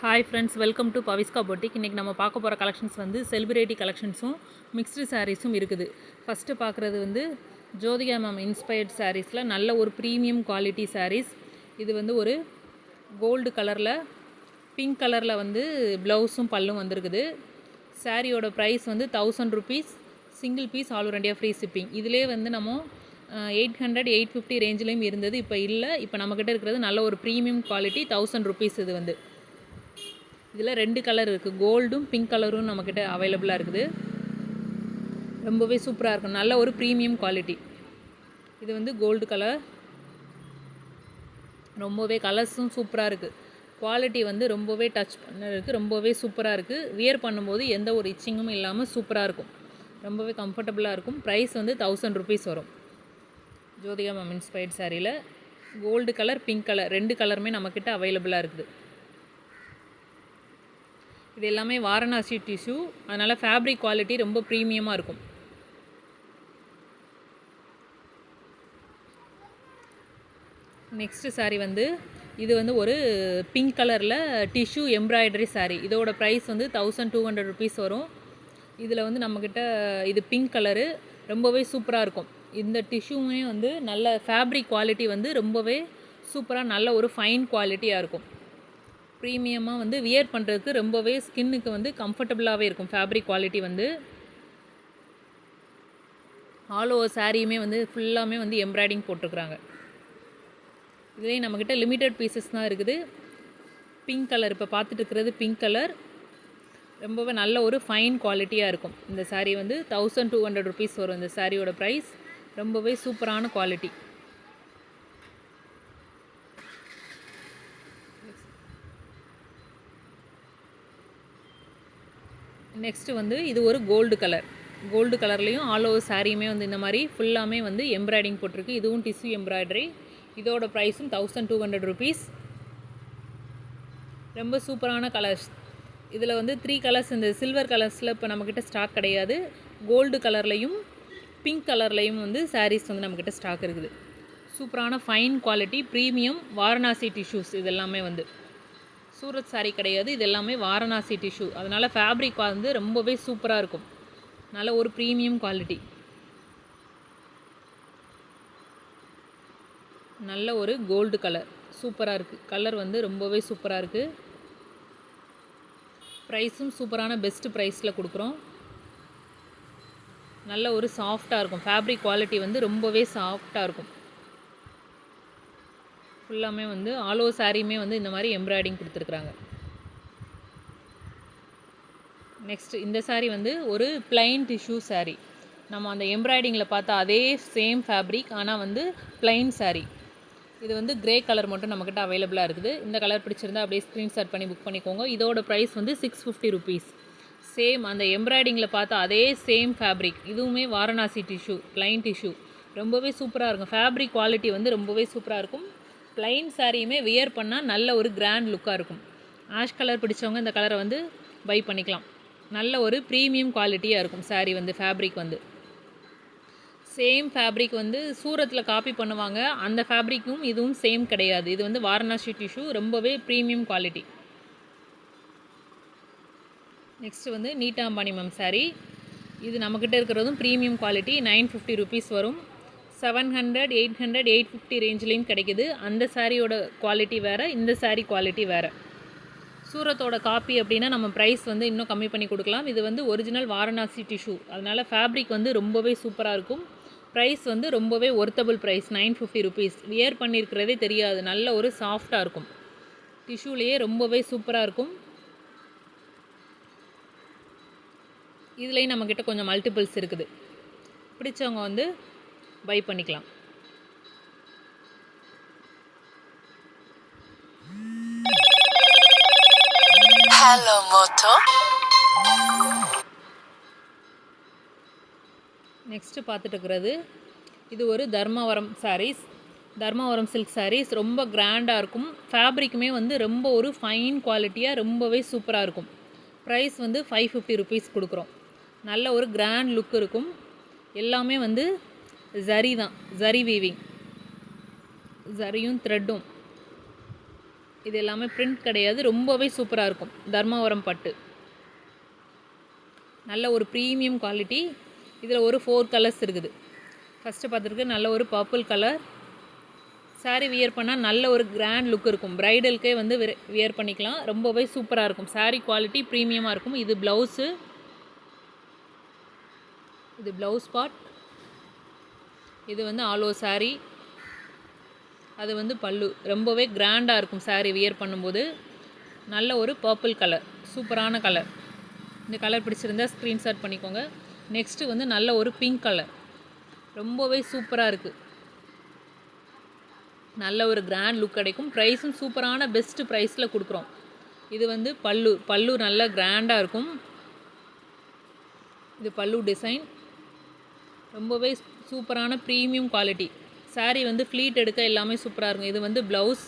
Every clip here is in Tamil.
Hi friends, welcome to Paviska boutique. இன்றைக்கி நம்ம பார்க்க போகிற கலெக்ஷன்ஸ் வந்து செலிபிரிட்டி கலெக்ஷன்ஸும் மிக்ஸ்டு சாரீஸும் இருக்குது. ஃபஸ்ட்டு பார்க்குறது வந்து ஜோதிகா மேம் இன்ஸ்பயர்ட் சாரீஸில் நல்ல ஒரு ப்ரீமியம் குவாலிட்டி சாரீஸ். இது வந்து ஒரு கோல்டு கலரில் பிங்க் கலரில் வந்து ப்ளவுஸும் பல்லும் வந்திருக்குது. சாரியோட ப்ரைஸ் வந்து 1000 rupees. Single piece all over India free shipping. இதிலே வந்து நம்ம 800 850 ரேஞ்சிலையும் இருந்தது, இப்போ இல்லை. இப்போ நம்மக்கிட்ட இருக்கிறது நல்ல ஒரு ப்ரீமியம் குவாலிட்டி 1000 ருபீஸ். இது வந்து இதில் 2 கலர் இருக்குது, கோல்டும் பிங்க் கலரும் நம்மக்கிட்ட அவைலபிளாக இருக்குது. ரொம்பவே சூப்பராக இருக்கும், நல்ல ஒரு ப்ரீமியம் குவாலிட்டி. இது வந்து கோல்டு கலர், ரொம்பவே கலர்ஸும் சூப்பராக இருக்குது. குவாலிட்டி வந்து ரொம்பவே டச் இருக்குது, ரொம்பவே சூப்பராக இருக்குது. வியர் பண்ணும்போது எந்த ஒரு இச்சிங்கும் இல்லாமல் சூப்பராக இருக்கும், ரொம்பவே கம்ஃபர்டபுளாக இருக்கும். ப்ரைஸ் வந்து 1000 ருபீஸ் வரும். ஜோதிகா மேம் இன்ஸ்பயர்ட் சாரியில் கோல்டு கலர் பிங்க் கலர் 2 கலருமே நம்மக்கிட்ட அவைலபிளாக இருக்குது. இது எல்லாமே வாரணாசி டிஷ்யூ, அதனால் ஃபேப்ரிக் குவாலிட்டி ரொம்ப ப்ரீமியமாக இருக்கும். நெக்ஸ்ட்டு சாரீ வந்து இது வந்து ஒரு பிங்க் கலரில் டிஷ்யூ எம்ப்ராய்டரி சாரீ. இதோட ப்ரைஸ் வந்து 1200 ருபீஸ் வரும். இதில் வந்து நம்மக்கிட்ட இது பிங்க் கலரு, ரொம்பவே சூப்பராக இருக்கும். இந்த டிஷ்யூமே வந்து நல்ல ஃபேப்ரிக் குவாலிட்டி வந்து ரொம்பவே சூப்பராக நல்ல ஒரு ஃபைன் குவாலிட்டியாக இருக்கும். ப்ரீமியமாக வந்து வியர் பண்ணுறதுக்கு ரொம்பவே ஸ்கின்னுக்கு வந்து கம்ஃபர்டபுளாகவே இருக்கும். ஃபேப்ரிக் குவாலிட்டி வந்து ஆல் ஓவர் சாரியுமே வந்து ஃபுல்லாமே வந்து எம்ப்ராய்டிங் போட்டிருக்குறாங்க. இதுலேயே நம்மக்கிட்ட லிமிட்டட் பீசஸ் தான் இருக்குது. பிங்க் கலர் இப்போ பார்த்துட்டு இருக்கிறது பிங்க் கலர், ரொம்பவே நல்ல ஒரு ஃபைன் குவாலிட்டியாக இருக்கும். இந்த சாரீ வந்து 1200 ருபீஸ் வரும். இந்த சாரியோட ப்ரைஸ் ரொம்பவே சூப்பரான குவாலிட்டி. நெக்ஸ்ட்டு வந்து இது ஒரு கோல்டு கலர், கோல்டு கலர்லேயும் ஆல் ஓவர் சாரியுமே வந்து இந்த மாதிரி ஃபுல்லாமே வந்து எம்ப்ராய்டிங் போட்டிருக்கு. இதுவும் டிஷ்யூ எம்ப்ராய்டரி. இதோட ப்ரைஸும் 1200 ருபீஸ். ரொம்ப சூப்பரான கலர்ஸ். இதில் வந்து 3 கலர்ஸ், இந்த சில்வர் கலர்ஸில் இப்போ நம்மக்கிட்ட ஸ்டாக் கிடையாது. கோல்டு கலர்லேயும் பிங்க் கலர்லேயும் வந்து சாரீஸ் வந்து நம்மக்கிட்ட ஸ்டாக் இருக்குது. சூப்பரான fine quality premium Varanasi tissues. இது எல்லாமே வந்து சூரத் சாரீ கிடையாது, இது எல்லாமே வாரணாசி டிஷ்யூ. அதனால் ஃபேப்ரிக் வந்து ரொம்பவே சூப்பராக இருக்கும், நல்ல ஒரு ப்ரீமியம் குவாலிட்டி. நல்ல ஒரு கோல்டு கலர் சூப்பராக இருக்குது. கலர் வந்து ரொம்பவே சூப்பராக இருக்குது. ப்ரைஸும் சூப்பரான பெஸ்ட்டு ப்ரைஸில் கொடுக்குறோம். நல்ல ஒரு சாஃப்டாக இருக்கும். ஃபேப்ரிக் குவாலிட்டி வந்து ரொம்பவே சாஃப்டாக இருக்கும். ஃபுல்லாமே வந்து ஆல் ஓவர் சாரியுமே வந்து இந்த மாதிரி எம்ப்ராய்டிங் கொடுத்துருக்குறாங்க. நெக்ஸ்ட் இந்த சாரீ வந்து ஒரு பிளைன் டிஷ்யூ சாரீ. நம்ம அந்த எம்ப்ராய்டிங்கில் பார்த்தா அதே சேம் ஃபேப்ரிக், ஆனால் வந்து பிளைன் சாரீ. இது வந்து கிரே கலர் மட்டும் நம்மக்கிட்ட அவைலபிளாக இருக்குது. இந்த கலர் பிடிச்சிருந்தா அப்படியே ஸ்க்ரீன்ஷாட் பண்ணி புக் பண்ணிக்கோங்க. இதோட ப்ரைஸ் வந்து 650 ருபீஸ். சேம் அந்த எம்ப்ராய்டிங்கில் பார்த்தா அதே சேம் ஃபேப்ரிக். இதுவுமே வாரணாசி டிஷ்யூ, பிளைன் டிஷ்யூ. ரொம்பவே சூப்பராக இருக்கும். ஃபேப்ரிக் குவாலிட்டி வந்து ரொம்பவே சூப்பராக இருக்கும். பிளைன் சாரியுமே வியர் பண்ணால் நல்ல ஒரு கிராண்ட் லுக்காக இருக்கும். ஆஷ் கலர் பிடிச்சவங்க இந்த கலரை வந்து பை பண்ணிக்கலாம். நல்ல ஒரு ப்ரீமியம் குவாலிட்டியாக இருக்கும் சாரீ வந்து. ஃபேப்ரிக் வந்து சேம் ஃபேப்ரிக் வந்து சூரத்தில் காப்பி பண்ணுவாங்க, அந்த ஃபேப்ரிக்கும் இதுவும் சேம் கிடையாது. இது வந்து வாரணாசி டிஷ்யூ, ரொம்பவே ப்ரீமியம் குவாலிட்டி. நெக்ஸ்ட்டு வந்து நீட்டாம்பாணி மேம் சாரீ. இது நம்மக்கிட்ட இருக்கிறதும் ப்ரீமியம் குவாலிட்டி. 950 ருபீஸ் வரும். 700 800 850 ரேஞ்சிலையும் கிடைக்கிது. அந்த சாரியோட குவாலிட்டி வேறு, இந்த சாரீ குவாலிட்டி வேறு. சூரத்தோட காப்பி அப்படின்னா நம்ம ப்ரைஸ் வந்து இன்னும் கம்மி பண்ணி கொடுக்கலாம். இது வந்து ஒரிஜினல் வாரணாசி டிஷ்யூ, அதனால் ஃபேப்ரிக் வந்து ரொம்பவே சூப்பராக இருக்கும். ப்ரைஸ் வந்து ரொம்பவே ஒர்த்தபிள் ப்ரைஸ், 950 ருபீஸ். வியர் பண்ணியிருக்கிறதே தெரியாது, நல்ல ஒரு சாஃப்டாக இருக்கும். டிஷ்யூலேயே ரொம்பவே சூப்பராக இருக்கும். இதுலேயும் நம்மக்கிட்ட கொஞ்சம் மல்டிபிள்ஸ் இருக்குது, பிடிச்சவங்க வந்து பை பண்ணிக்கலாம். Hello Moto. நெக்ஸ்ட்டு பார்த்துட்டு இருக்கிறது இது ஒரு தர்மாவரம் சாரீஸ். தர்மாவரம் சில்க் சாரீஸ் ரொம்ப கிராண்டாக இருக்கும். ஃபேப்ரிக்குமே வந்து ரொம்ப ஒரு ஃபைன் குவாலிட்டியாக ரொம்பவே சூப்பராக இருக்கும். ப்ரைஸ் வந்து 550 ருபீஸ் கொடுக்குறோம். நல்ல ஒரு கிராண்ட் லுக் இருக்கும். எல்லாமே வந்து ஜரி தான், ஜரி வீவிங், ஜரியும் த்ரெட்டும். இது எல்லாமே பிரிண்ட் கிடையாது, ரொம்பவே சூப்பராக இருக்கும். தர்மாவரம் பட்டு நல்ல ஒரு ப்ரீமியம் குவாலிட்டி. இதில் ஒரு 4 கலர்ஸ் இருக்குது. ஃபஸ்ட்டு பார்த்துருக்கு நல்ல ஒரு பர்பிள் கலர். சாரீ வியர் பண்ணால் நல்ல ஒரு கிராண்ட் லுக் இருக்கும். ப்ரைடலுக்கே வந்து வியர் பண்ணிக்கலாம். ரொம்பவே சூப்பராக இருக்கும். சாரீ குவாலிட்டி ப்ரீமியமாக இருக்கும். இது ப்ளவுஸு, இது ப்ளவுஸ் பார்ட். இது வந்து ஆல் ஓவர் சாரீ. அது வந்து பல்லு. ரொம்பவே கிராண்டாக இருக்கும் சாரீ வியர் பண்ணும்போது. நல்ல ஒரு பர்பிள் கலர், சூப்பரான கலர். இந்த கலர் பிடிச்சிருந்தா ஸ்க்ரீன்ஷாட் பண்ணிக்கோங்க. நெக்ஸ்ட்டு வந்து நல்ல ஒரு பிங்க் கலர், ரொம்பவே சூப்பராக இருக்குது. நல்ல ஒரு கிராண்ட் லுக் கிடைக்கும். ப்ரைஸும் சூப்பரான பெஸ்ட்டு ப்ரைஸில் கொடுக்குறோம். இது வந்து பல்லு. பல்லு நல்ல கிராண்டாக இருக்கும். இது பல்லு டிசைன். ரொம்பவே சூப்பரான ப்ரீமியம் குவாலிட்டி. சாரீ வந்து ஃப்ளீட் எடுக்க எல்லாமே சூப்பராக இருக்கும். இது வந்து ப்ளவுஸ்.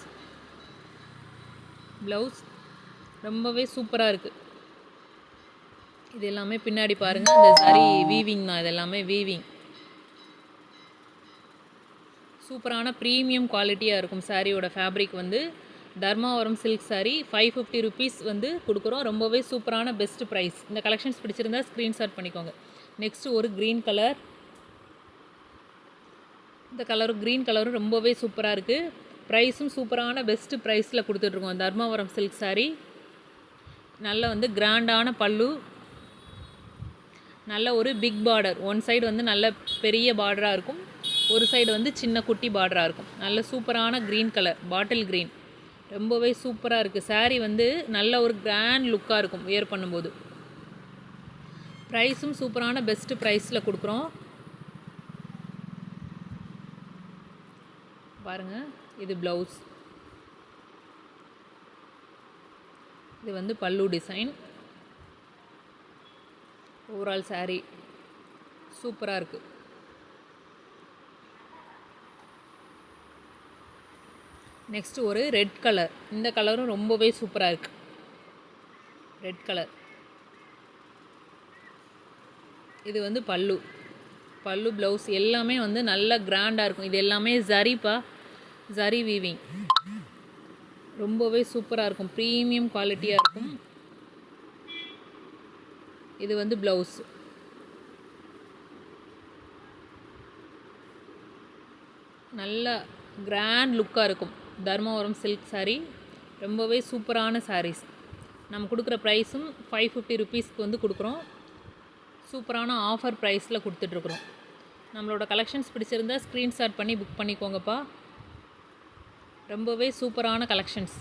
ரொம்பவே சூப்பராக இருக்குது. இது எல்லாமே பின்னாடி பாருங்கள், இந்த சரி வீவிங் தான். இது எல்லாமே வீவிங். சூப்பரான ப்ரீமியம் குவாலிட்டியாக இருக்கும். சாரியோட ஃபேப்ரிக் வந்து தர்மாவரம் சில்க் சாரீ 550 ருபீஸ் வந்து கொடுக்குறோம். ரொம்பவே சூப்பரான பெஸ்ட் ப்ரைஸ். இந்த கலெக்ஷன்ஸ் பிடிச்சிருந்தா ஸ்க்ரீன்ஷாட் பண்ணிக்கோங்க. நெக்ஸ்ட்டு ஒரு க்ரீன் கலர். இந்த கலரும் க்ரீன் கலரும் ரொம்பவே சூப்பராக இருக்குது. ப்ரைஸும் சூப்பரான பெஸ்ட்டு ப்ரைஸில் கொடுத்துட்ருக்கோம். தர்மாவரம் சில்க் சாரீ. நல்ல வந்து கிராண்டான பல்லு. நல்ல ஒரு பிக் பார்டர். ஒன் சைடு வந்து நல்ல பெரிய பார்டராக இருக்கும், ஒரு சைடு வந்து சின்ன குட்டி பார்டராக இருக்கும். நல்ல சூப்பரான க்ரீன் கலர், பாட்டில் க்ரீன். ரொம்பவே சூப்பராக இருக்குது. சாரீ வந்து நல்ல ஒரு கிராண்ட் லுக்காக இருக்கும் வியர் பண்ணும்போது. ப்ரைஸும் சூப்பரான பெஸ்ட்டு ப்ரைஸில் கொடுக்குறோம். பாருங்கள், இது ப்ளவுஸ். இது வந்து பல்லு டிசைன். ஓவரால் சாரீ சூப்பராக இருக்குது. நெக்ஸ்ட்டு ஒரு ரெட் கலர். இந்த கலரும் ரொம்பவே சூப்பராக இருக்குது. Red colour. இது வந்து பல்லு. ப்ளவுஸ் எல்லாமே வந்து நல்ல கிராண்டாக இருக்கும். இது எல்லாமே ஜரிப்பா, ஜரி வீவிங். ரொம்பவே சூப்பராக இருக்கும். ப்ரீமியம் குவாலிட்டியாக இருக்கும். இது வந்து ப்ளவுஸ். நல்ல கிராண்ட் லுக்காக இருக்கும். தர்மாவரம் சில்க் சாரீ ரொம்பவே சூப்பரான சாரீஸ். நம்ம கொடுக்குற ப்ரைஸும் 550 ருபீஸ்க்கு வந்து கொடுக்குறோம். சூப்பரான ஆஃபர் ப்ரைஸில் கொடுத்துட்ருக்குறோம். நம்மளோட கலெக்ஷன்ஸ் பிடிச்சிருந்தா ஸ்க்ரீன்ஷாட் பண்ணி புக் பண்ணிக்கோங்கப்பா. ரொம்பவே சூப்பரான கலெக்ஷன்ஸ்.